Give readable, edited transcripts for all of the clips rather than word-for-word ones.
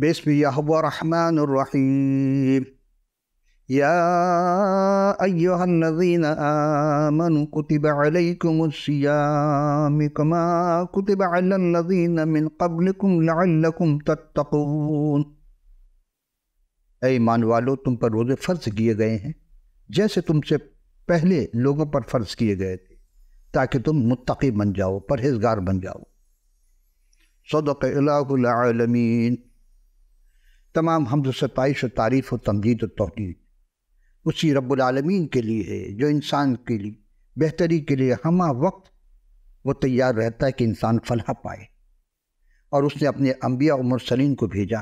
بسم اللہ الرحمن الرحیم یا ایہا الذین آمنوا کتب علیکم الصیام کما کتب علی الذین من قبلکم لعلکم تتقون۔ اے ایمان والو، تم پر روزے فرض کیے گئے ہیں جیسے تم سے پہلے لوگوں پر فرض کیے گئے تھے تاکہ تم متقی بن جاؤ، پرہیزگار بن جاؤ۔ صدق الہ العالمین۔ تمام حمد و ستائش و تعریف و تمجید و توحید اسی رب العالمین کے لیے ہے جو انسان کے لیے بہتری کے لیے ہمہ وقت وہ تیار رہتا ہے کہ انسان فلاح پائے، اور اس نے اپنے انبیاء و مرسلین کو بھیجا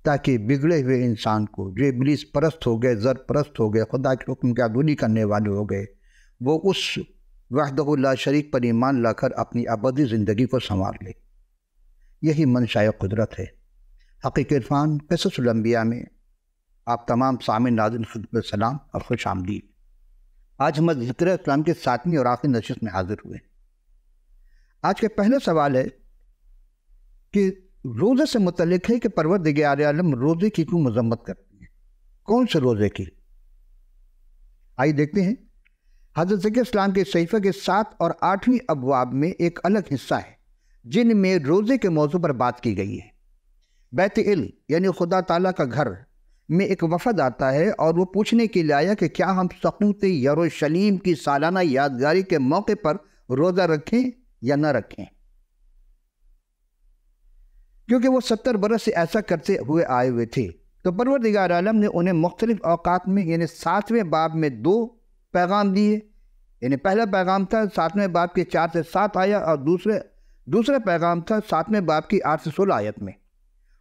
تاکہ بگڑے ہوئے انسان کو جو ابلیس پرست ہو گئے، زر پرست ہو گئے، خدا کے حکم کی عدولی کرنے والے ہو گئے، وہ اس وحدہ لا شریک پر ایمان لا کر اپنی ابدی زندگی کو سنوار لے۔ یہی منشاء قدرت ہے۔ حقیقی عرفان قصص الانبیاء میں آپ تمام سامعین ناظرین خدمت سلام اور خوش آمدید۔ آج ہم ذکر اسلام کے 7ویں اور آخری نشست میں حاضر ہوئے۔ آج کا پہلا سوال ہے کہ روزے سے متعلق ہے کہ پروردگار عالم روزے کی کیوں مذمت کرتی ہے؟ کون سے روزے کی؟ آئیے دیکھتے ہیں۔ حضرت ذکر اسلام کے صحیفہ کے 7 اور 8ویں ابواب میں ایک الگ حصہ ہے جن میں روزے کے موضوع پر بات کی گئی ہے۔ بیت ال یعنی خدا تعالیٰ کا گھر میں ایک وفد آتا ہے اور وہ پوچھنے کے لیے آیا کہ کیا ہم سقوط یروشلیم کی سالانہ یادگاری کے موقع پر روزہ رکھیں یا نہ رکھیں، کیونکہ وہ 70 برس سے ایسا کرتے ہوئے آئے ہوئے تھے۔ تو پروردگار عالم نے انہیں مختلف اوقات میں یعنی 7ویں باب میں 2 پیغام دیے، یعنی پہلا پیغام تھا 7ویں باب کے 4 سے 7 آیت، اور دوسرا پیغام تھا 7ویں باب کی 8 سے 16 آیت میں،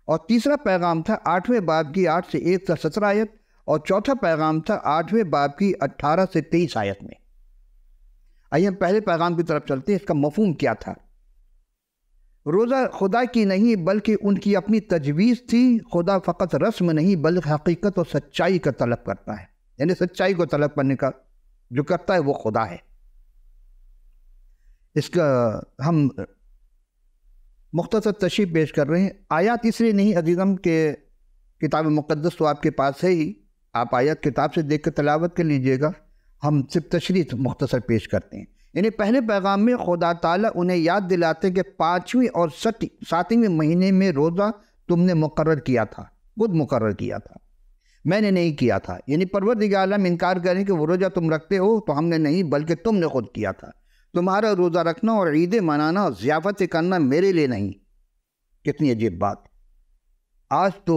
اور تیسرا پیغام تھا 8ویں باب کی 8 سے 1 سے 17 آیت، اور چوتھا پیغام تھا 8ویں باب کی 18 سے 23 آیت میں۔ آئیے ہم پہلے پیغام کی طرف چلتے ہیں۔ اس کا مفہوم کیا تھا؟ روزہ خدا کی نہیں بلکہ ان کی اپنی تجویز تھی۔ خدا فقط رسم نہیں بلکہ حقیقت اور سچائی کا طلب کرتا ہے، یعنی سچائی کو طلب کرنے کا جو کرتا ہے وہ خدا ہے۔ اس کا ہم مختصر تشریح پیش کر رہے ہیں۔ آیات اس لیے نہیں عزیزم کہ کتاب مقدس تو آپ کے پاس ہے ہی، آپ آیات کتاب سے دیکھ کر تلاوت کر لیجئے گا، ہم صرف تشریح مختصر پیش کرتے ہیں۔ یعنی پہلے پیغام میں خدا تعالیٰ انہیں یاد دلاتے کہ 5ویں اور 7ویں مہینے میں روزہ تم نے مقرر کیا تھا، خود مقرر کیا تھا، میں نے نہیں کیا تھا۔ یعنی پروردگار عالم انکار کریں کہ وہ روزہ تم رکھتے ہو تو ہم نے نہیں بلکہ تم نے خود کیا تھا۔ تمہارا روزہ رکھنا اور عیدیں منانا اور ضیافتیں کرنا میرے لیے نہیں۔ کتنی عجیب بات۔ آج تو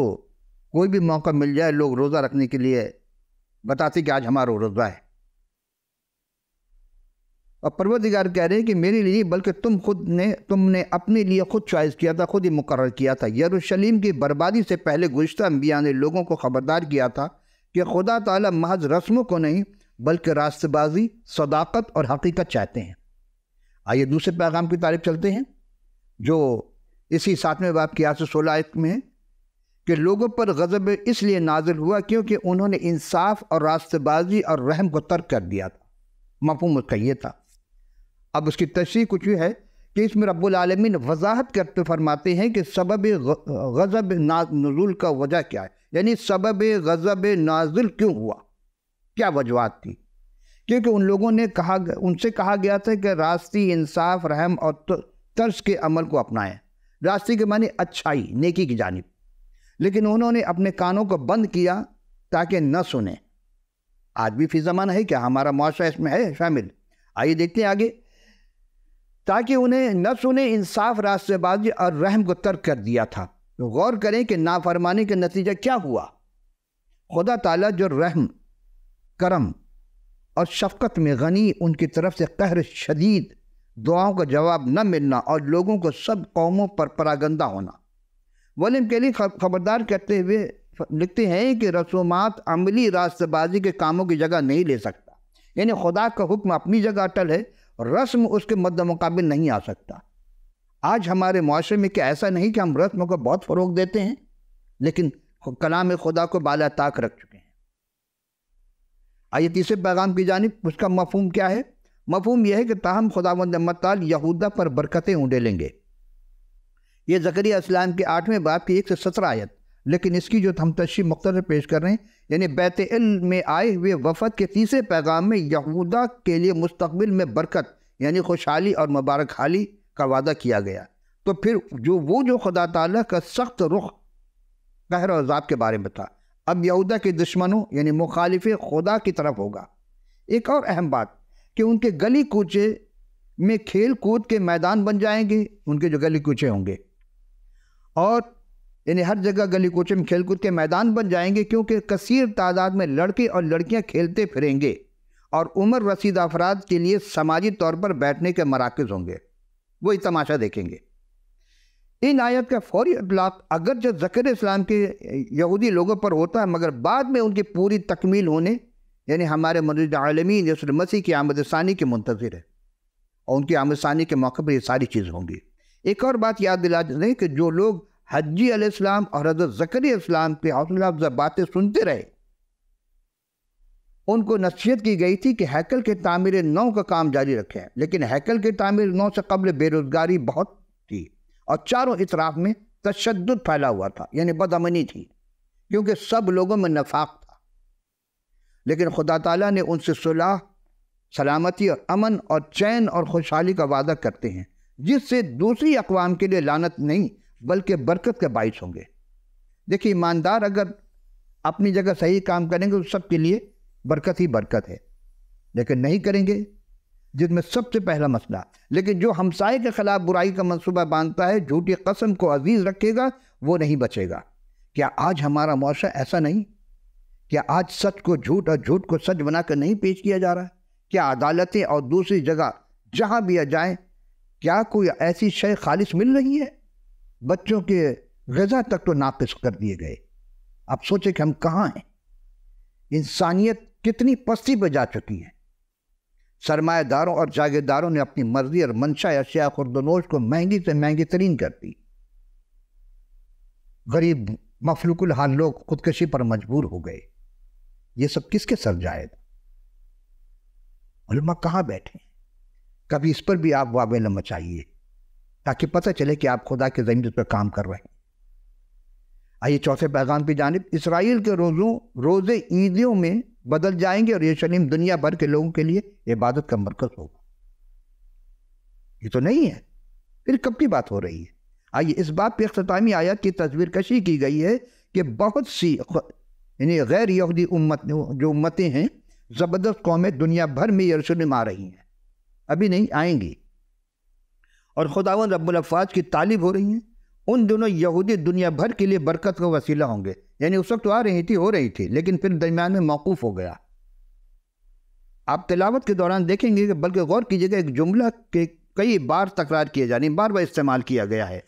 کوئی بھی موقع مل جائے لوگ روزہ رکھنے کے لیے بتاتے کہ آج ہمارا روزہ ہے، اور پروردگار کہہ رہے ہیں کہ میرے لیے بلکہ تم نے اپنے لیے خود چوائس کیا تھا، خود ہی مقرر کیا تھا۔ یروشلم کی بربادی سے پہلے گزشتہ انبیاء نے لوگوں کو خبردار کیا تھا کہ خدا تعالیٰ محض رسموں کو نہیں بلکہ راست بازی، صداقت اور حقیقت چاہتے ہیں۔ آئیے دوسرے پیغام کی طرف چلتے ہیں جو اسی 7ویں باب کی 8 سے 16 آیت میں ہے کہ لوگوں پر غضب اس لیے نازل ہوا کیونکہ انہوں نے انصاف اور راست بازی اور رحم کو ترک کر دیا تھا۔ مفہوم اس کا یہ تھا۔ اب اس کی تشریح کچھ یہ ہے کہ اس میں رب العالمین وضاحت کرتے فرماتے ہیں کہ سبب غضب نزول کا وجہ کیا ہے، یعنی سبب غضب نازل کیوں ہوا، کیا وجوہات تھی۔ کیونکہ ان لوگوں نے ان سے کہا گیا تھا کہ راستی، انصاف، رحم اور طرز کے عمل کو اپنائیں۔ راستی کے معنی اچھائی، نیکی کی جانب، لیکن انہوں نے اپنے کانوں کو بند کیا تاکہ نہ سنیں۔ آج بھی فی زمانہ ہے کیا ہمارا معاشرہ اس میں ہے شامل؟ آئیے دیکھتے ہیں آگے۔ تاکہ انہیں نہ سنیں، انصاف، راست بازی اور رحم کو ترک کر دیا تھا۔ تو غور کریں کہ نافرمانی کا نتیجہ کیا ہوا۔ خدا تعالیٰ جو رحم، کرم اور شفقت میں غنی، ان کی طرف سے قہر شدید، دعاؤں کا جواب نہ ملنا اور لوگوں کو سب قوموں پر پراگندہ ہونا۔ ولیم کے لیے خبردار کرتے ہوئے لکھتے ہیں کہ رسومات عملی راست بازی کے کاموں کی جگہ نہیں لے سکتا، یعنی خدا کا حکم اپنی جگہ اٹل ہے، رسم اس کے مد مقابل نہیں آ سکتا۔ آج ہمارے معاشرے میں کیا ایسا نہیں کہ ہم رسموں کو بہت فروغ دیتے ہیں لیکن کلام خدا کو بالا طاق رکھ چکے ہیں۔ آئیے تیسرے پیغام کی جانب۔ اس کا مفہوم کیا ہے؟ مفہوم یہ ہے کہ تاہم خداوند متعال یہودہ پر برکتیں اونڈیلیں گے، یہ زکریا السلام کے 8ویں باب کی 1 سے 17 آیت، لیکن اس کی جو ہم تشریح مختصر پیش کر رہے ہیں، یعنی بیت ال میں آئے ہوئے وفد کے تیسرے پیغام میں یہودا کے لیے مستقبل میں برکت یعنی خوشحالی اور مبارک حالی کا وعدہ کیا گیا۔ تو پھر جو خدا تعالیٰ کا سخت رخ قہر اور عذاب کے بارے میں تھا، اب یہودا کے دشمنوں یعنی مخالف خدا کی طرف ہوگا۔ ایک اور اہم بات کہ ان کے گلی کوچے میں کھیل کود کے میدان بن جائیں گے، ان کے جو گلی کوچے ہوں گے، اور یعنی ہر جگہ گلی کوچے میں کھیل کود کے میدان بن جائیں گے، کیونکہ کثیر تعداد میں لڑکے اور لڑکیاں کھیلتے پھریں گے، اور عمر رسید افراد کے لیے سماجی طور پر بیٹھنے کے مراکز ہوں گے، وہی تماشا دیکھیں گے۔ ان آیت کا فوری اطلاق اگرچہ زکریا اسلام کے یہودی لوگوں پر ہوتا ہے، مگر بعد میں ان کی پوری تکمیل ہونے یعنی ہمارے مرید عالمین یسوع مسیح کی آمد ثانی کے منتظر ہے، اور ان کی آمد ثانی کے موقع پر یہ ساری چیزیں ہوں گی۔ ایک اور بات یاد دلا دیں کہ جو لوگ حجی علیہ السلام اور حضرت زکریا السلام کے حوصلہ افزا باتیں سنتے رہے، ان کو نصیحت کی گئی تھی کہ ہیکل کے تعمیر نو کا کام جاری رکھیں، لیکن ہیکل کے تعمیر نو سے قبل بے روزگاری بہت تھی، اور چاروں اطراف میں تشدد پھیلا ہوا تھا، یعنی بدامنی تھی، کیونکہ سب لوگوں میں نفاق تھا۔ لیکن خدا تعالیٰ نے ان سے صلح، سلامتی اور امن اور چین اور خوشحالی کا وعدہ کرتے ہیں، جس سے دوسری اقوام کے لیے لعنت نہیں بلکہ برکت کے باعث ہوں گے۔ دیکھیے، ایماندار اگر اپنی جگہ صحیح کام کریں گے تو سب کے لیے برکت ہی برکت ہے، لیکن نہیں کریں گے، جس میں سب سے پہلا مسئلہ، لیکن جو ہمسائے کے خلاف برائی کا منصوبہ باندھتا ہے، جھوٹی قسم کو عزیز رکھے گا، وہ نہیں بچے گا۔ کیا آج ہمارا معاشرہ ایسا نہیں؟ کیا آج سچ کو جھوٹ اور جھوٹ کو سچ بنا کر نہیں پیش کیا جا رہا ہے؟ کیا عدالتیں اور دوسری جگہ جہاں بھی جائیں، کیا کوئی ایسی شے خالص مل رہی ہے؟ بچوں کے غذا تک تو ناقص کر دیے گئے۔ اب سوچیں کہ ہم کہاں ہیں؟ انسانیت کتنی پستی پہ جا چکی ہے۔ سرمایہ داروں اور جاگیرداروں نے اپنی مرضی اور منشا اشیاء خوردونوش کو مہنگی سے مہنگی ترین کر دی۔ غریب مفلوک الحال لوگ خودکشی پر مجبور ہو گئے۔ یہ سب کس کے سر جائے گا؟ علماء کہاں بیٹھے ہیں؟ کبھی اس پر بھی آپ وابلہ مچائیے تاکہ پتہ چلے کہ آپ خدا کے ذمہ پر کام کر رہے ہیں۔ آئیے چوتھے پیغام کی جانب۔ اسرائیل کے روزے عیدیوں میں بدل جائیں گے اور یروشلم دنیا بھر کے لوگوں کے لیے عبادت کا مرکز ہوگا۔ یہ تو نہیں ہے، پھر کب کی بات ہو رہی ہے؟ آئیے اس بات پہ اختتامی آیت کی تصویر کشی کی گئی ہے کہ بہت سی یعنی غیر یہودی جو امتیں ہیں، زبردست قومیں دنیا بھر میں یروشلم آ رہی ہیں، ابھی نہیں آئیں گی، اور خداوند رب الافواج کی طالب ہو رہی ہیں۔ ان دونوں یہودی دنیا بھر کے لیے برکت کا وسیلہ ہوں گے، یعنی اس وقت تو آ رہی تھی، ہو رہی تھی، لیکن پھر درمیان میں موقوف ہو گیا۔ آپ تلاوت کے دوران دیکھیں گے کہ بلکہ غور کیجئے گا، ایک جملہ کے کئی بار تکرار کیا جانے، بار بار استعمال کیا گیا ہے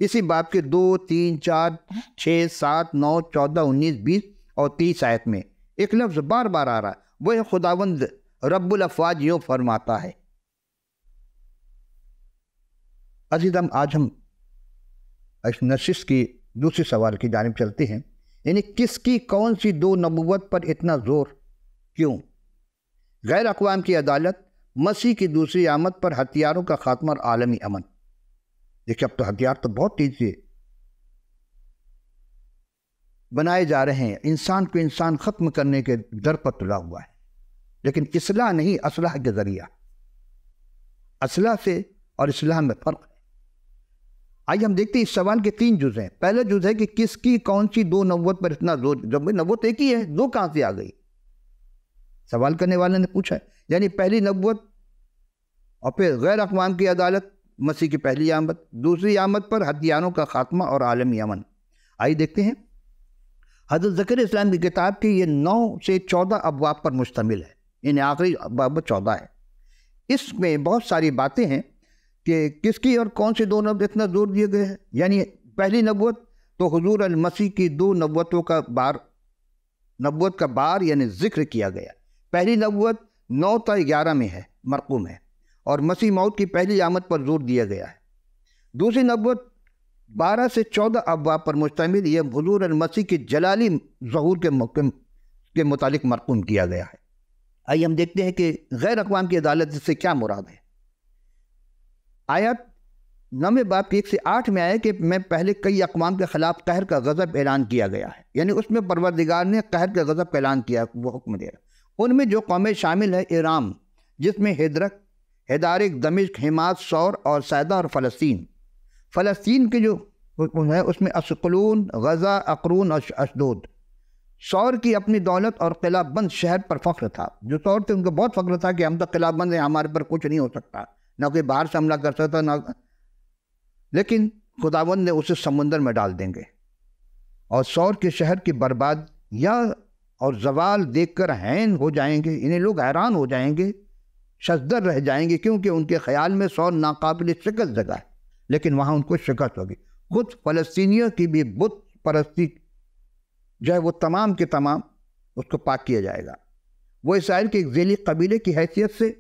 اسی باب کے 2، 3، 4، 6، 7، 9، 14، 19، 20 اور 30 آیت میں ایک لفظ بار بار آ رہا ہے، وہ خداوند رب الافواج یوں فرماتا ہے۔ عزیزم، آج ہم اس نشست کی دوسری سوال کی جانب چلتے ہیں، یعنی کس کی کون سی دو نبوت پر اتنا زور کیوں؟ غیر اقوام کی عدالت، مسیح کی دوسری آمد پر ہتھیاروں کا خاتمہ اور عالمی امن۔ دیکھیں، اب تو ہتھیار تو بہت تیزی سے بنائے جا رہے ہیں، انسان کو انسان ختم کرنے کے در پر تلا ہوا ہے، لیکن اصلاح نہیں، اصلاح کے ذریعہ۔ اصلاح سے اور اصلاح میں فرق ہے۔ آئیے ہم دیکھتے ہیں اس سوال کے 3 جز ہیں۔ پہلا جز ہے کہ کس کی کون سی دو نبوت پر اتنا زور؟ جب نبوت ایک ہی ہے، دو کہاں سے آ گئی؟ سوال کرنے والے نے پوچھا ہے، یعنی پہلی نبوت اور پھر غیر اقوام کی عدالت، مسیح کی پہلی آمد، دوسری آمد پر ہتھیاروں کا خاتمہ اور عالمی امن۔ آئیے دیکھتے ہیں۔ حضرت زکریا اسلام کی کتاب کی یہ 9 سے 14 ابواب پر مشتمل ہے، یعنی آخری ابواب 14 ہے۔ اس میں بہت ساری باتیں ہیں کہ کس کی اور کون سی دو نبوت اتنا زور دیے گئے ہیں۔ یعنی پہلی نبوت تو حضور المسیح کی 2 نبوت کا بار یعنی ذکر کیا گیا۔ پہلی نبوت 9 تا 11 میں ہے، مرقوم ہے، اور مسیح موت کی پہلی آمد پر زور دیا گیا ہے۔ دوسری نبوت 12 سے 14 ابواب پر مشتمل، یہ حضور المسیح کی جلالی ظہور کے متعلق مرقوم کیا گیا ہے۔ آئیے ہم دیکھتے ہیں کہ غیر اقوام کی عدالت سے کیا مراد ہے۔ آیت 9 باب کے 1 سے 8 میں آیا کہ میں پہلے کئی اقوام کے خلاف قہر کا غضب اعلان کیا گیا ہے، یعنی اس میں پروردگار نے قہر کا غضب کا اعلان کیا، وہ حکم دے رہا۔ ان میں جو قومیں شامل ہے ایرام، جس میں ہدرک، ہدارک، دمشق، حماس، سور اور سیدا اور فلسطین۔ فلسطین کے جو ہے اس میں اسقلون، غزہ، اقرون اور اشدود۔ سور کی اپنی دولت اور قلعہ بند شہر پر فخر تھا۔ جو سور تھے ان کو بہت فخر تھا کہ ہم تو قلعہ بند ہیں، ہمارے پر کچھ نہیں ہو سکتا، نہ کوئی باہر سے حملہ کر سکتا نہ، لیکن خداوند نے اسے سمندر میں ڈال دیں گے، اور سور کے شہر کی بربادیاں اور زوال دیکھ کر حین ہو جائیں گے، انہیں لوگ حیران ہو جائیں گے، شزدر رہ جائیں گے، کیونکہ ان کے خیال میں سور ناقابل شکست جگہ ہے، لیکن وہاں ان کو شکست ہوگی۔ خود فلسطینیوں کی بھی بت پرستی جو ہے وہ تمام کے تمام اس کو پاک کیا جائے گا۔ وہ اسرائیل کے ایک ذیلی قبیلے کی حیثیت سے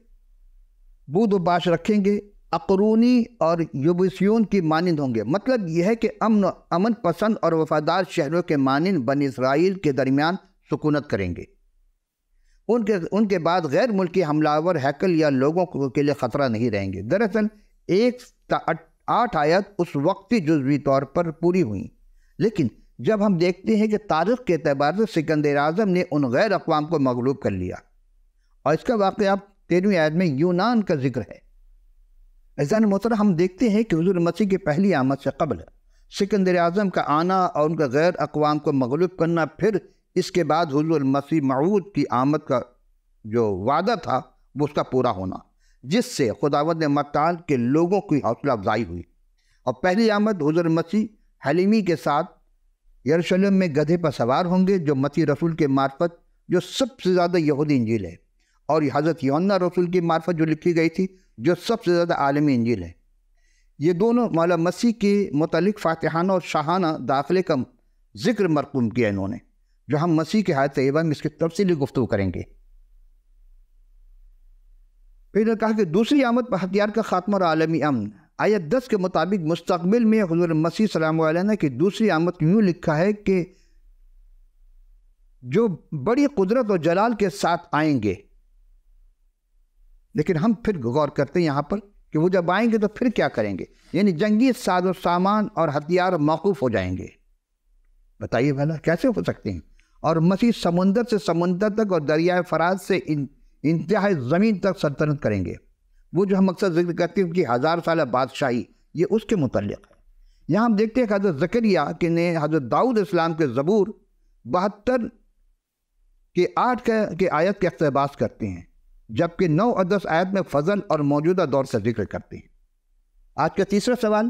بود و باش رکھیں گے، اقرونی اور یبوسیون کی مانند ہوں گے۔ مطلب یہ ہے کہ امن پسند اور وفادار شہروں کے مانند بنی اسرائیل کے درمیان سکونت کریں گے۔ ان کے بعد غیر ملکی حملہ آور ہیکل یا لوگوں کے لیے خطرہ نہیں رہیں گے۔ دراصل 1 تا 8 آیت اس وقتی جزوی طور پر پوری ہوئیں، لیکن جب ہم دیکھتے ہیں کہ تاریخ کے اعتبار سے سکندر اعظم نے ان غیر اقوام کو مغلوب کر لیا، اور اس کا واقعہ 13ویں آیت میں یونان کا ذکر ہے۔ عزیزان محترم، ہم دیکھتے ہیں کہ حضور مسیح کی پہلی آمد سے قبل سکندر اعظم کا آنا اور ان کا غیر اقوام کو مغلوب کرنا، پھر اس کے بعد حضور مسیح موعود کی آمد کا جو وعدہ تھا وہ اس کا پورا ہونا، جس سے خداوند متعال کے لوگوں کی حوصلہ افزائی ہوئی۔ اور پہلی آمد حضور مسیح حلیمی کے ساتھ یروشلم میں گدھے پر سوار ہوں گے، جو متی رسول کے معرفت جو سب سے زیادہ یہودی انجیل ہے، اور حضرت یوحنا رسول کی معرفت جو لکھی گئی تھی جو سب سے زیادہ عالمی انجیل ہے۔ یہ دونوں مولا مسیح کے متعلق فاتحانہ اور شاہانہ داخلے کا ذکر مرقوم کیا انہوں نے، جو ہم مسیح کے حیات طیبہ میں اس کی تفصیلی گفتگو کریں گے۔ پھر نے کہا کہ دوسری آمد پر ہتھیار کا خاتمہ اور عالمی امن۔ آیت 10 کے مطابق مستقبل میں حضور مسیح سلام علیہ نے کہ دوسری آمد یوں لکھا ہے کہ جو بڑی قدرت اور جلال کے ساتھ آئیں گے۔ لیکن ہم پھر غور کرتے ہیں یہاں پر کہ وہ جب آئیں گے تو پھر کیا کریں گے، یعنی جنگی ساز و سامان اور ہتھیار موقوف ہو جائیں گے۔ بتائیے بھلا کیسے ہو سکتے ہیں؟ اور مسیح سمندر سے سمندر تک اور دریائے فرات سے انتہائی زمین تک سلطنت کریں گے۔ وہ جو ہم اکثر ذکر کرتے ہیں ان کی 1000 سالہ بادشاہی، یہ اس کے متعلق ہے۔ یہاں ہم دیکھتے ہیں کہ حضرت زکریا نے حضرت داؤد اسلام کے زبور 72 کے 8 کے آیت کے اقتباس کرتے ہیں، جبکہ 9 اور 10 آیت میں فضل اور موجودہ دور سے ذکر کرتے ہیں۔ آج کا تیسرا سوال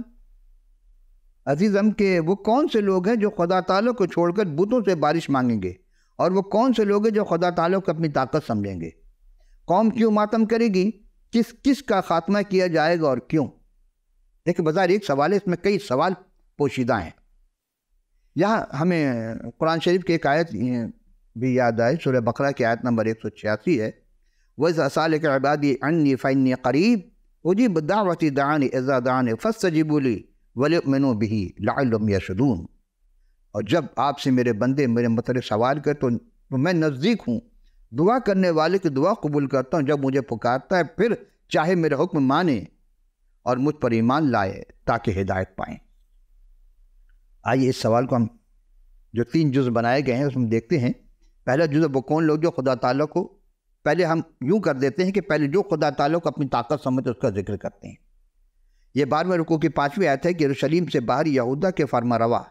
عزیزم کہ وہ کون سے لوگ ہیں جو خدا تعالیٰ کو چھوڑ کر بتوں سے بارش مانگیں گے، اور وہ کون سے لوگ ہیں جو خدا تعالیٰ کو اپنی طاقت سمجھیں گے؟ قوم کیوں ماتم کرے گی؟ کس کا خاتمہ کیا جائے گا اور کیوں؟ ایک بظاہر ایک سوال ہے، اس میں کئی سوال پوشیدہ ہیں۔ یہاں ہمیں قرآن شریف کی ایک آیت بھی یاد آئے، سورہ بقرہ کی آیت نمبر 186 ہے، وَإِذَا سَأَلَكَ عِبَادِي عَنِّي فَإِنِّي قَرِيبٌ أُجِيبُ دَعْوَةَ دَاعِ إِذَا دَعَانِ فَاسْتَجِيبُوا لِي وَلْيُؤْمِنُوا بِهِ لَعَلَّهُمْ يَرْشُدُونَ۔ اور جب آپ سے میرے بندے میرے متعلق سوال کریں تو میں نزدیک ہوں، دعا کرنے والے کی دعا قبول کرتا ہوں، جب مجھے پکارتا ہے پھر چاہے میرے حکم مانے اور مجھ پر ایمان لائے تاکہ ہدایت پائیں۔ آئیے اس سوال کو ہم جو 3 جز بنائے گئے ہیں اس میں دیکھتے ہیں۔ پہلا جز وہ کون لوگ جو خدا تعالیٰ کو، پہلے ہم یوں کر دیتے ہیں کہ پہلے جو خدا تعالیٰ کو اپنی طاقت سمجھتے اس کا ذکر کرتے ہیں۔ یہ 12ویں رکوع کی 5ویں آیت ہے کہ یروشلم سے باہر یہودا کے فرما روا،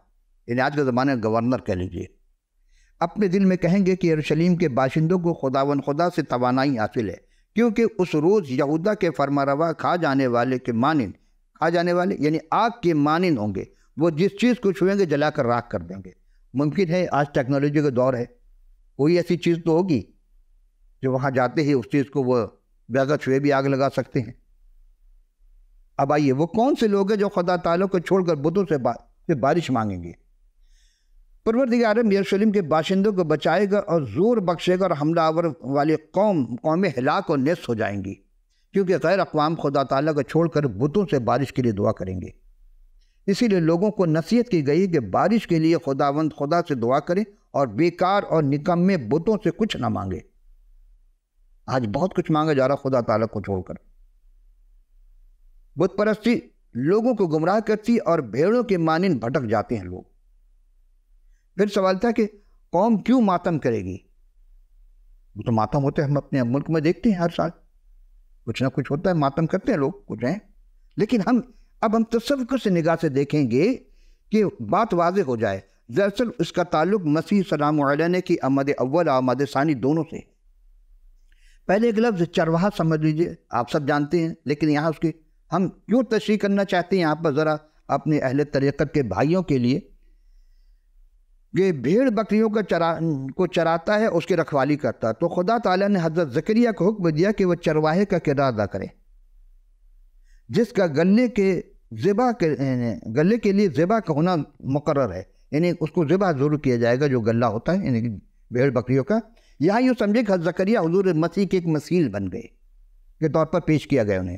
یعنی آج کے زمانے میں گورنر کہہ لیجیے، اپنے دل میں کہیں گے کہ یروشلم کے باشندوں کو خداوند خدا سے توانائی حاصل ہے، کیونکہ اس روز یہودا کے فرما روا کھا جانے والے کے مانند، کھا جانے والے یعنی آگ کے مانند ہوں گے، وہ جس چیز کو چھوئیں گے جلا کر راکھ کر دیں گے۔ ممکن ہے آج ٹیکنالوجی کا دور ہے، کوئی ایسی چیز تو ہوگی جو وہاں جاتے ہی اس چیز کو وہ بغیر چھوئے بھی آگ لگا سکتے ہیں۔ اب آئیے وہ کون سے لوگ ہیں جو خدا تعالیٰ کو چھوڑ کر بتوں سے بارش مانگیں گے؟ پروردگار عالم یروشلم کے باشندوں کو بچائے گا اور زور بخشے گا، اور حملہ آور والی قومیں ہلاک اور نیست ہو جائیں گی، کیونکہ غیر اقوام خدا تعالیٰ کو چھوڑ کر بتوں سے بارش کے لیے دعا کریں گے۔ اسی لیے لوگوں کو نصیحت کی گئی کہ بارش کے لیے خداوند خدا سے دعا کریں اور بیکار اور نکمے بتوں سے کچھ نہ مانگے۔ آج بہت کچھ مانگا جا رہا خدا تعالیٰ کو چھوڑ کر۔ بت پرستی لوگوں کو گمراہ کرتی اور بھیڑوں کے مانند بھٹک جاتے ہیں لوگ۔ پھر سوال تھا کہ قوم کیوں ماتم کرے گی؟ وہ تو ماتم ہوتا ہے، ہم اپنے ملک میں دیکھتے ہیں ہر سال کچھ نہ کچھ ہوتا ہے، ماتم کرتے ہیں لوگ کچھ ہیں، لیکن ہم تصور سے نگاہ سے دیکھیں گے کہ بات واضح ہو جائے۔ دراصل اس کا تعلق مسیح سلام علیہ نے کی آمد اول اور آمد ثانی دونوں سے۔ پہلے ایک لفظ چرواہا سمجھ لیجئے، آپ سب جانتے ہیں، لیکن یہاں اس کی ہم کیوں تشریح کرنا چاہتے ہیں یہاں پر ذرا اپنے اہل طریقت کے بھائیوں کے لیے، کہ بھیڑ بکریوں کو چراتا ہے، اس کی رکھوالی کرتا ہے، تو خدا تعالیٰ نے حضرت زکریا کو حکم دیا کہ وہ چرواہے کا کردار ادا کرے، جس کا گلے کے لیے ذبح کا ہونا مقرر ہے، یعنی اس کو ذبح ضرور کیا جائے گا جو گلہ ہوتا ہے، یعنی بھیڑ بکریوں کا۔ یہاں یوں سمجھے کہ حضرت زکریا حضور مسیح کے ایک مثیل بن گئے کے طور پر پیش کیا گیا انہیں،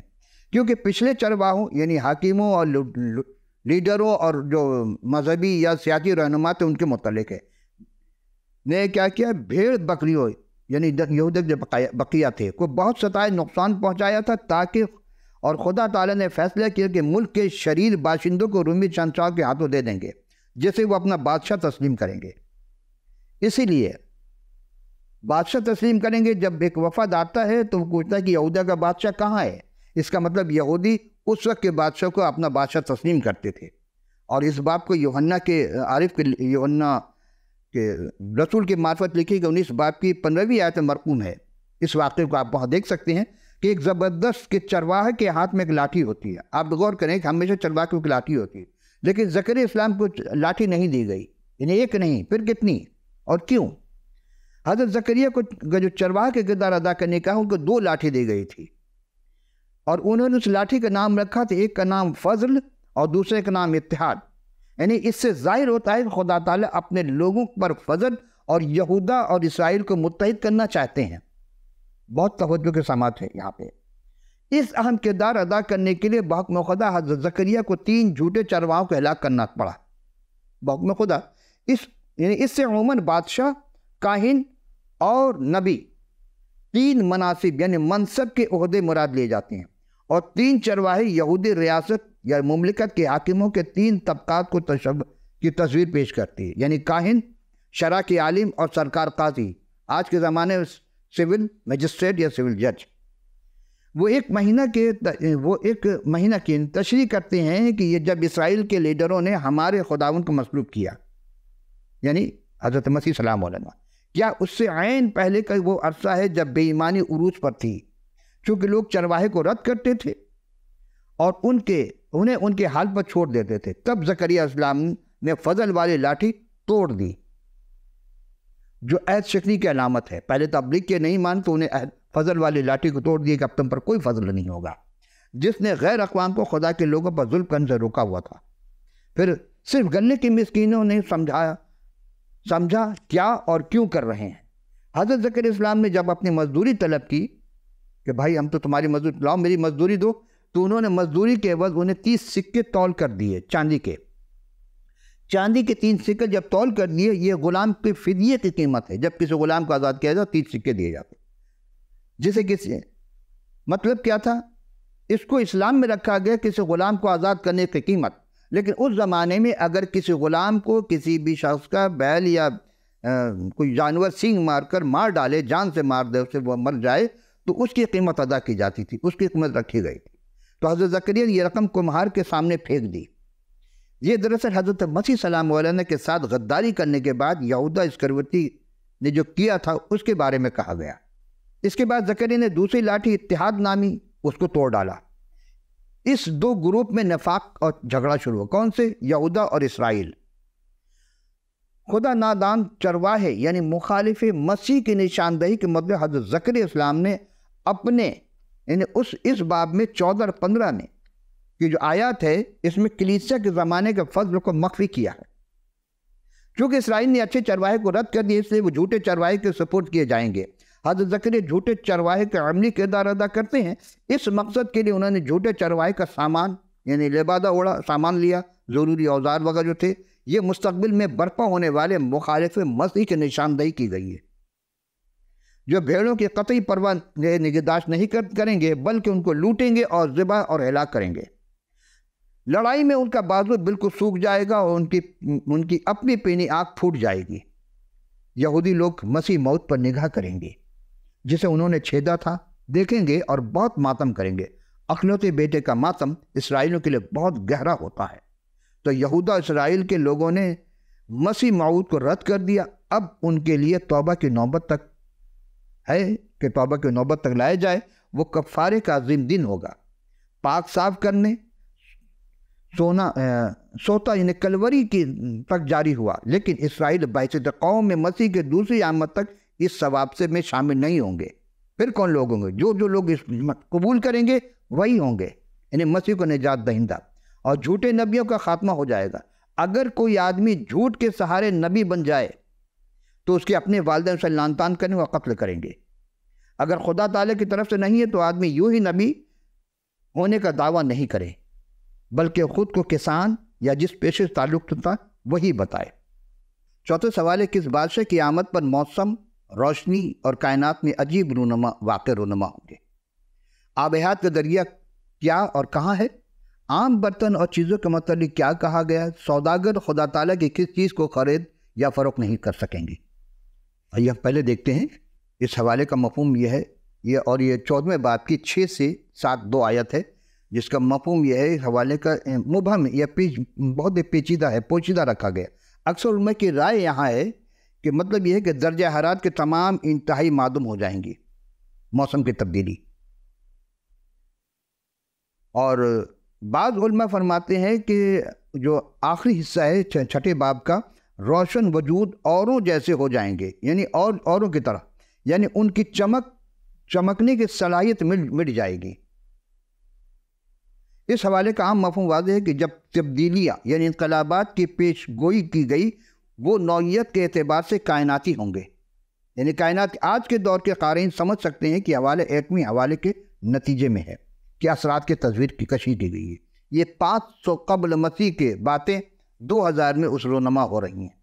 کیونکہ پچھلے چرواہوں یعنی حاکموں اور لیڈروں اور جو مذہبی یا سیاسی رہنما تھے ان کے متعلق ہے، نے کیا کیا، بھیڑ بکریوں یعنی یہودیت جو بقیہ تھے کو بہت ستائے، نقصان پہنچایا تھا، تاکہ اور خدا تعالیٰ نے فیصلہ کیا کہ ملک کے شریر باشندوں کو رومی شہنشاہ کے ہاتھوں دے دیں گے، جسے وہ اپنا بادشاہ تسلیم کریں گے۔ اسی لیے بادشاہ تسلیم کریں گے، جب ایک وفد آتا ہے تو وہ پوچھتا ہے کہ یہودیہ کا بادشاہ کہاں ہے؟ اس کا مطلب یہودی اس وقت کے بادشاہ کو اپنا بادشاہ تسلیم کرتے تھے، اور اس باب کو یوحنا کے رسول کے معرفت لکھی گئی 19 باب کی 15ویں آیت مرقوم ہے۔ اس واقعے کو آپ وہاں دیکھ سکتے ہیں کہ ایک زبردست کے چرواہے کے ہاتھ میں ایک لاٹھی ہوتی ہے۔ آپ غور کریں کہ ہمیشہ چرواہے کو ایک لاٹھی ہوتی ہے، لیکن زکریا اسلام کو لاٹھی نہیں دی گئی، یعنی ایک نہیں، پھر کتنی اور کیوں؟ حضرت زکریا کو جو چرواہے کے کردار ادا کرنے کا ان کو 2 لاٹھی دی گئی تھی، اور انہوں نے اس لاٹھی کا نام رکھا تھا، ایک کا نام فضل اور دوسرے کا نام اتحاد۔ یعنی اس سے ظاہر ہوتا ہے کہ خدا تعالیٰ اپنے لوگوں پر فضل اور یہودا اور اسرائیل کو متحد کرنا چاہتے ہیں۔ بہت توجہ کے سماعت ہے یہاں پہ۔ اس اہم کردار ادا کرنے کے لیے بحکم خدا حضرت زکریا کو 3 جھوٹے چرواہوں کو ہلاک کرنا پڑا بحکم خدا۔ یعنی اس سے عموماً بادشاہ، کاہن اور نبی 3 مناصب یعنی منصب کے عہدے مراد لیے جاتے ہیں، اور 3 چرواہے یہودی ریاست یا مملکت کے حاکموں کے 3 طبقات کو کی تصویر پیش کرتی ہے، یعنی کاہن، شرع کے عالم اور سرکار قاضی، آج کے زمانے میں سول مجسٹریٹ یا سول جج۔ وہ ایک مہینہ کی تشریح کرتے ہیں کہ یہ جب اسرائیل کے لیڈروں نے ہمارے خداوند کو مسلوب کیا، یعنی حضرت مسیح سلام علیہ، کیا اس سے عین پہلے کا وہ عرصہ ہے جب بے ایمانی عروج پر تھی، چونکہ لوگ چرواہے کو رد کرتے تھے اور انہیں ان کے حال پر چھوڑ دیتے تھے، تب زکریا اسلام نے فضل والی لاٹھی توڑ دی، جو عہد شکنی کی علامت ہے۔ پہلے تبلیغ کے نہیں مان تو انہیں فضل والی لاٹھی کو توڑ دیے کہ اب تم پر کوئی فضل نہیں ہوگا، جس نے غیر اقوام کو خدا کے لوگوں پر ظلم کرنے سے روکا ہوا تھا۔ پھر صرف گلے کی مسکینوں نے سمجھا کیا اور کیوں کر رہے ہیں۔ حضرت زکریا اسلام نے جب اپنی مزدوری طلب کی کہ بھائی ہم تو تمہاری مزدوری لاؤ، میری مزدوری دو، تو انہوں نے مزدوری کے عوض انہیں 30 سکے تول کر دیے، چاندی کے 3 سکے جب تول کر دیے، یہ غلام کی فدیے کی قیمت ہے۔ جب کسی غلام کو آزاد کیا جاتا 30 سکے دیے جاتے، جسے مطلب کیا تھا، اس کو اسلام میں رکھا گیا کسی غلام کو آزاد کرنے کی قیمت۔ لیکن اس زمانے میں اگر کسی غلام کو کسی بھی شخص کا بیل یا کوئی جانور سینگ مار کر مار ڈالے، جان سے مار دے، اسے وہ مر جائے، تو اس کی قیمت ادا کی جاتی تھی، اس کی قیمت رکھی گئی تھی۔ تو حضرت زکریا نے یہ رقم کمہار کے سامنے پھینک دی۔ یہ دراصل حضرت مسیح سلام علیہ کے ساتھ غداری کرنے کے بعد یہودا اسکریوتی نے جو کیا تھا اس کے بارے میں کہا گیا۔ اس کے بعد زکریا نے دوسری لاٹھی اتحاد نامی اس کو توڑ ڈالا۔ اس 2 گروپ میں نفاق اور جھگڑا شروع ہوا۔ کون سے؟ یہودا اور اسرائیل۔ خدا نادان چرواہے یعنی مخالف مسیح کی نشاندہی کے مطلب حضرت زکریا اسلام نے اپنے یعنی اس باب میں 14 اور 15 میں کی جو آیات ہے، اس میں کلیسیا کے زمانے کے فضل کو مخفی کیا ہے۔ چونکہ اسرائیل نے اچھے چرواہے کو رد کر دیا، اس لیے وہ جھوٹے چرواہے کے سپورٹ کیے جائیں گے۔ حضرت زکریا جھوٹے چرواہے کا عملی کردار ادا کرتے ہیں۔ اس مقصد کے لیے انہوں نے جھوٹے چرواہے کا سامان یعنی لبادہ اوڑا سامان لیا، ضروری اوزار وغیرہ جو تھے۔ یہ مستقبل میں برپا ہونے والے مخالف مسیح کی نشاندہی کی گئی ہے، جو بھیڑوں کی قطعی پرواہ نگہداشت نہیں کریں گے، بلکہ ان کو لوٹیں گے اور ذبح اور ہلاک کریں گے۔ لڑائی میں ان کا بازو بالکل سوکھ جائے گا اور ان کی اپنی پینی آنکھ پھوٹ جائے گی۔ یہودی لوگ مسیح موت پر نگاہ کریں گے جسے انہوں نے چھیدا تھا، دیکھیں گے اور بہت ماتم کریں گے۔ اکلوتے بیٹے کا ماتم اسرائیلیوں کے لیے بہت گہرا ہوتا ہے۔ تو یہودا اسرائیل کے لوگوں نے مسیح موعود کو رد کر دیا۔ اب ان کے لیے توبہ کی نوبت تک ہے کہ توبہ کی نوبت تک لائے جائے۔ وہ کفارے کا عظیم دن ہوگا۔ پاک صاف کرنے سوتا یعنی کلوری کی تک جاری ہوا، لیکن اسرائیل بعثت قوم میں مسیح کے دوسری آمد تک اس ثواب سے میں شامل نہیں ہوں گے۔ پھر کون لوگ ہوں گے؟ جو لوگ اس قبول کریں گے وہی ہوں گے، یعنی مسیح کو نجات دہندہ۔ اور جھوٹے نبیوں کا خاتمہ ہو جائے گا۔ اگر کوئی آدمی جھوٹ کے سہارے نبی بن جائے تو اس کے اپنے والدین سے لعن طعن کریں اور قتل کریں گے۔ اگر خدا تعالیٰ کی طرف سے نہیں ہے تو آدمی یوں ہی نبی ہونے کا دعویٰ نہیں کرے، بلکہ خود کو کسان یا جس پیشے سے تعلق تھا وہی بتائے۔ چوتھا سوال ہے، کس بادشاہ کی آمد پر موسم، روشنی اور کائنات میں عجیب رونما ہوں گے؟ آب حیات کا دریا کیا اور کہاں ہے؟ عام برتن اور چیزوں کے متعلق کیا کہا گیا؟ سوداگر خدا تعالیٰ کی کس چیز کو خرید یا فروخت نہیں کر سکیں گے؟ آئیے پہلے دیکھتے ہیں اس حوالے کا مفہوم یہ ہے، یہ 14ویں باب کی 6 سے 7 2 آیت ہے، جس کا مفہوم یہ ہے، حوالے کا مبہم یا بہت پیچیدہ ہے، پوشیدہ رکھا گیا۔ اکثر علماء کی رائے یہاں ہے کہ مطلب یہ ہے کہ درجہ حرارت کے تمام انتہائی معدوم ہو جائیں گی، موسم کی تبدیلی۔ اور بعض علماء فرماتے ہیں کہ جو آخری حصہ ہے 6 باب کا، روشن وجود اوروں جیسے ہو جائیں گے، یعنی اوروں کی طرح، یعنی ان کی چمکنے کی صلاحیت مٹ جائے گی۔ اس حوالے کا عام مفہوم واضح ہے کہ جب تبدیلیاں یعنی انقلابات کی پیش گوئی کی گئی، وہ نوعیت کے اعتبار سے کائناتی ہوں گے، یعنی کائنات آج کے دور کے قارئین سمجھ سکتے ہیں کہ حوالے ایٹمی حوالے کے نتیجے میں ہے کہ اثرات کی تصویر کی کشی کی گئی ہے۔ یہ 500 قبل مسیح کے باتیں 2000 میں اس رونما ہو رہی ہیں۔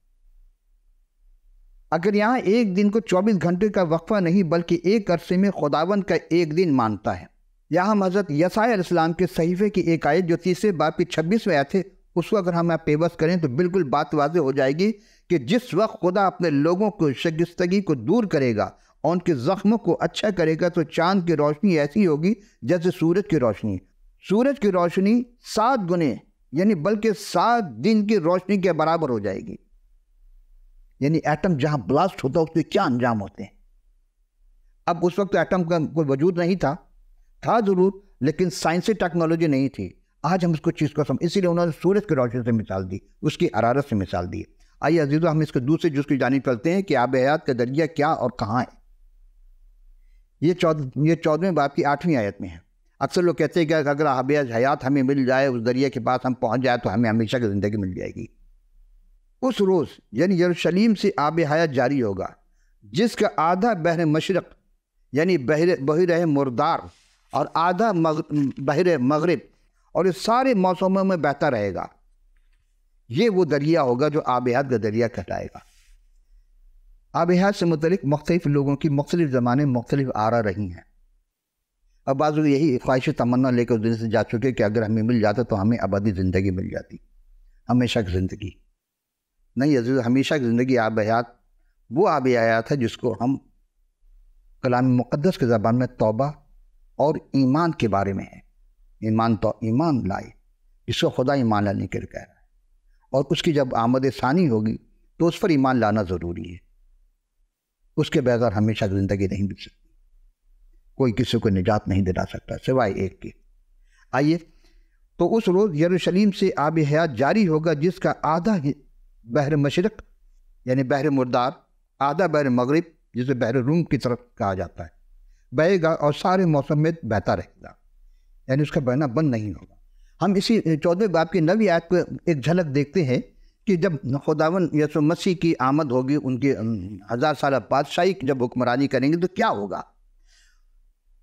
اگر یہاں ایک دن کو 24 گھنٹے کا وقفہ نہیں بلکہ ایک عرصے میں خداوند کا ایک دن مانتا ہے۔ یہاں حضرت یسائی علیہ السلام کے صحیفے کی ایک آیت جو 3 باب کی 26 آیت ہے، اس کو اگر ہم پیوست کریں تو بالکل بات واضح ہو جائے گی کہ جس وقت خدا اپنے لوگوں کو شگستگی کو دور کرے گا اور ان کے زخموں کو اچھا کرے گا تو چاند کی روشنی ایسی ہوگی جیسے سورج کی روشنی۔ سورج کی روشنی 7 گنے یعنی بلکہ 7 دن کی روشنی کے برابر ہو جائے گی۔ یعنی ایٹم جہاں بلاسٹ ہوتا ہے اس کے کیا انجام ہوتے ہیں۔ اب اس وقت ایٹم کا کوئی وجود نہیں تھا ضرور، لیکن سائنسی ٹیکنالوجی نہیں تھی۔ آج ہم اس کو چیز کو اسی لیے انہوں نے سورج کی روشنی سے مثال دی، اس کی حرارت سے مثال دی۔ آئیے عزیزو ہم اس کے دوسرے جز کی جانب چلتے ہیں کہ آب حیات کا دریا کیا اور کہاں ہے۔ یہ 14ویں باب کی 8ویں آیت میں ہے۔ اکثر لوگ کہتے ہیں کہ اگر آب حیات ہمیں مل جائے، اس دریا کے پاس ہم پہنچ جائے تو ہمیں ہمیشہ کی زندگی مل جائے گی۔ اس روز یعنی یروشلم سے آب حیات جاری ہوگا، جس کا آدھا بحر مشرق یعنی بحر مردار اور آدھا بحر مغرب اور اس سارے موسموں میں بہتا رہے گا۔ یہ وہ دریا ہوگا جو آب حیات کا دریا کہلائے گا۔ آب حیات سے متعلق مختلف لوگوں کی مختلف زمانے مختلف آرا رہی ہیں، اور بعض لوگ یہی خواہش تمنا لے کر اس دنیا سے جا چکے کہ اگر ہمیں مل جاتا تو ہمیں ابدی زندگی مل جاتی، ہمیشہ کی زندگی۔ نہیں عزیز، ہمیشہ کی زندگی آب حیات وہ آب حیات ہے جس کو ہم کلام مقدس کے زبان میں توبہ اور ایمان کے بارے میں ہے۔ ایمان لائے، اس کو خدا ایمان لانے کے لیے کہہ رہا ہے، اور اس کی جب آمد ثانی ہوگی تو اس پر ایمان لانا ضروری ہے۔ اس کے بغیر ہمیشہ زندگی نہیں مل سکتی، کوئی کسی کو نجات نہیں دلا سکتا سوائے ایک کے۔ آئیے تو اس روز یروشلم سے آب حیات جاری ہوگا، جس کا آدھا بحر مشرق یعنی بحر مردار، آدھا بحر مغرب جسے بحر روم کی طرف کہا جاتا ہے، بہے گا اور سارے موسم میں بہتا رہے گا، یعنی اس کا بہنا بند نہیں ہوگا۔ ہم اسی 14ویں باب کی 9ویں آیت کو ایک جھلک دیکھتے ہیں کہ جب خداوند یسوع مسیح کی آمد ہوگی، ان کی 1000 سالہ بادشاہی جب حکمرانی کریں گے تو کیا ہوگا۔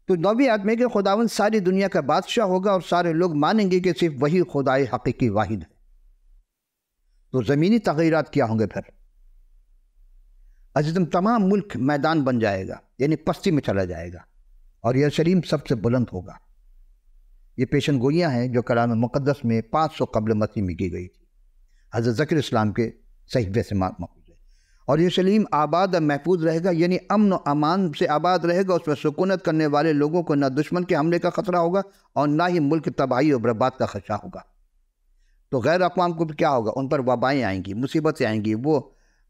تو 9ویں آیت میں کہ خداوند ساری دنیا کا بادشاہ ہوگا اور سارے لوگ مانیں گے کہ صرف وہی خدائے حقیقی واحد ہے۔ تو زمینی تغیرات کیا ہوں گے پھر؟ عزیزم، تمام ملک میدان بن جائے گا، یعنی پستی میں چلا جائے گا، اور یروشلم سب سے بلند ہوگا۔ یہ پیشن گوئیاں ہیں جو کلام مقدس میں 500 قبل مسیح میں کی گئی تھی، حضرت ذکر اسلام کے صحیفے سے محفوظ ہے۔ اور یروشلم آباد اور محفوظ رہے گا، یعنی امن و امان سے آباد رہے گا، اس میں سکونت کرنے والے لوگوں کو نہ دشمن کے حملے کا خطرہ ہوگا اور نہ ہی ملک تباہی و برباد کا خدشہ ہوگا۔ تو غیر اقوام کو کیا ہوگا؟ ان پر وبائیں آئیں گی، مصیبتیں آئیں گی، وہ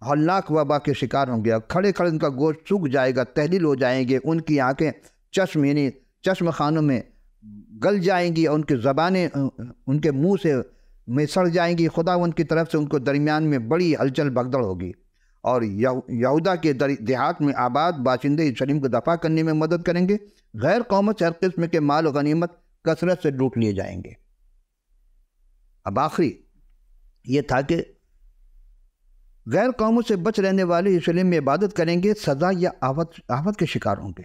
ہولناک وبا کے شکار ہوں گے، کھڑے کھڑے ان کا گوشت سوکھ جائے گا، تحلیل ہو جائیں گے، ان کی آنکھیں یعنی چشم خانوں میں گل جائیں گی، اور ان کی زبانیں ان کے منہ سے میں سڑ جائیں گی۔ خدا ان کی طرف سے ان کو درمیان میں بڑی ہلچل بھگدڑ ہوگی، اور یہودا کے دیہات میں آباد باشندے یروشلم کو دفاع کرنے میں مدد کریں گے۔ غیر قوموں سے ہر قسم کے مال و غنیمت کثرت سے لوٹ لیے جائیں گے۔ اب آخری یہ تھا کہ غیر قوموں سے بچ رہنے والے یروشلم میں عبادت کریں گے، سزا یا آفت کے شکار ہوں گے۔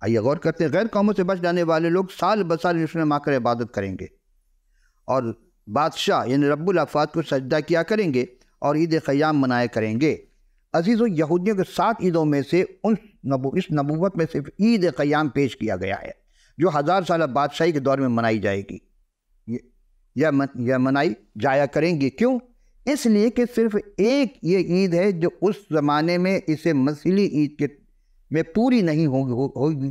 آئیے غور کرتے ہیں، غیر قوموں سے بچ جانے والے لوگ سال بسال یروشلم آ کر عبادت کریں گے، اور بادشاہ یعنی رب الافات کو سجدہ کیا کریں گے اور عید قیام منایا کریں گے۔ عزیزو، یہودیوں کے 7 عیدوں میں سے اس نبوت میں صرف عید قیام پیش کیا گیا ہے، جو 1000 سالہ بادشاہی کے دور میں منائی جائے گی یا منائی جایا کریں گی۔ کیوں؟ اس لیے کہ صرف ایک یہ عید ہے جو اس زمانے میں اسے مسیحی عید کے میں پوری نہیں ہوگی،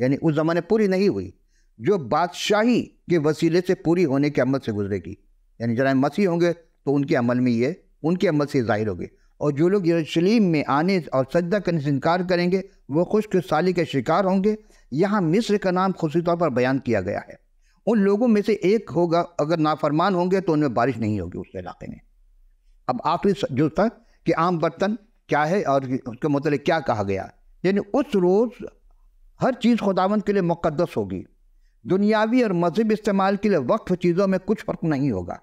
یعنی اس زمانے پوری نہیں ہوئی، جو بادشاہی کے وسیلے سے پوری ہونے کے عمل سے گزرے گی۔ یعنی جناب مسیح ہوں گے تو ان کے عمل میں یہ ان کے عمل سے ظاہر ہوگی، اور جو لوگ یروشلم میں آنے اور سجدہ کرنے سے انکار کریں گے وہ خشک سالی کے شکار ہوں گے۔ یہاں مصر کا نام خصوصی طور پر بیان کیا گیا ہے۔ ان لوگوں میں سے ایک ہوگا، اگر نافرمان ہوں گے تو ان میں بارش نہیں ہوگی اس علاقے میں۔ اب آخری جو تھا کہ عام برتن کیا ہے اور اس کے متعلق کیا کہا گیا، یعنی اس روز ہر چیز خداوند کے لیے مقدس ہوگی۔ دنیاوی اور مذہبی استعمال کے لیے وقف چیزوں میں کچھ فرق نہیں ہوگا،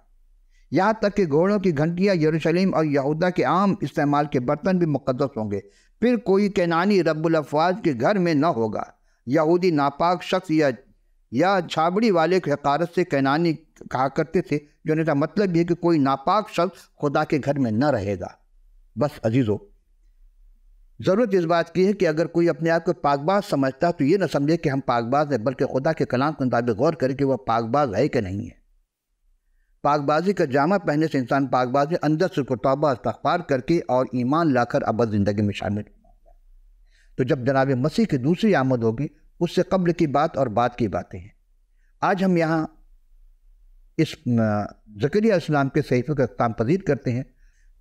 یہاں تک کہ گھوڑوں کی گھنٹیاں یروشلم اور یہودا کے عام استعمال کے برتن بھی مقدس ہوں گے۔ پھر کوئی کینانی رب الافواج کے گھر میں نہ ہوگا۔ یہودی ناپاک شخص یا چھابڑی والے کی حقارت سے کینانی کہا کرتے تھے، جو ان کا مطلب یہ کہ کوئی ناپاک شخص خدا کے گھر میں نہ رہے گا۔ بس عزیزو، ضرورت اس بات کی ہے کہ اگر کوئی اپنے آپ کو پاک باز سمجھتا ہے تو یہ نہ سمجھے کہ ہم پاک باز ہیں، بلکہ خدا کے کلام کے مطابق غور کرے کہ وہ پاک باز ہے کہ نہیں ہے۔ پاک بازی کا جامع پہننے سے انسان پاک باز ہے، اندر سے کو توبہ استغفار کر کے اور ایمان لا کر ابد زندگی میں شامل ہوگا۔ تو جب جناب مسیح کی دوسری آمد ہوگی، اس سے قبل کی بات اور بعد کی باتیں ہیں۔ آج ہم یہاں اس زکریا السلام کے صحیفے کا اختتام پذیر کرتے ہیں،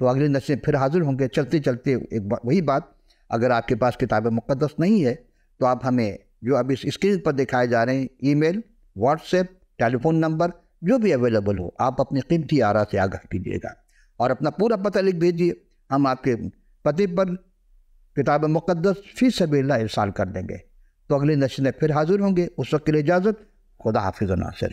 تو اگلی نشریں پھر حاضر ہوں گے۔ چلتے چلتے وہی بات، اگر آپ کے پاس کتاب مقدس نہیں ہے تو آپ ہمیں جو اب اس اسکرین پر دکھائے جا رہے ہیں ای میل، واٹس ایپ، ٹیلی فون نمبر جو بھی اویلیبل ہو، آپ اپنی قیمتی آراء سے آگاہ کیجیے گا اور اپنا پورا پتہ لکھ بھیجیے۔ ہم آپ کے پتے پر کتاب مقدس فی سبیل اللہ ارسال کر دیں گے۔ تو اگلی نشر میں پھر حاضر ہوں گے، اس وقت کے لیے اجازت، خدا حافظ و ناصر۔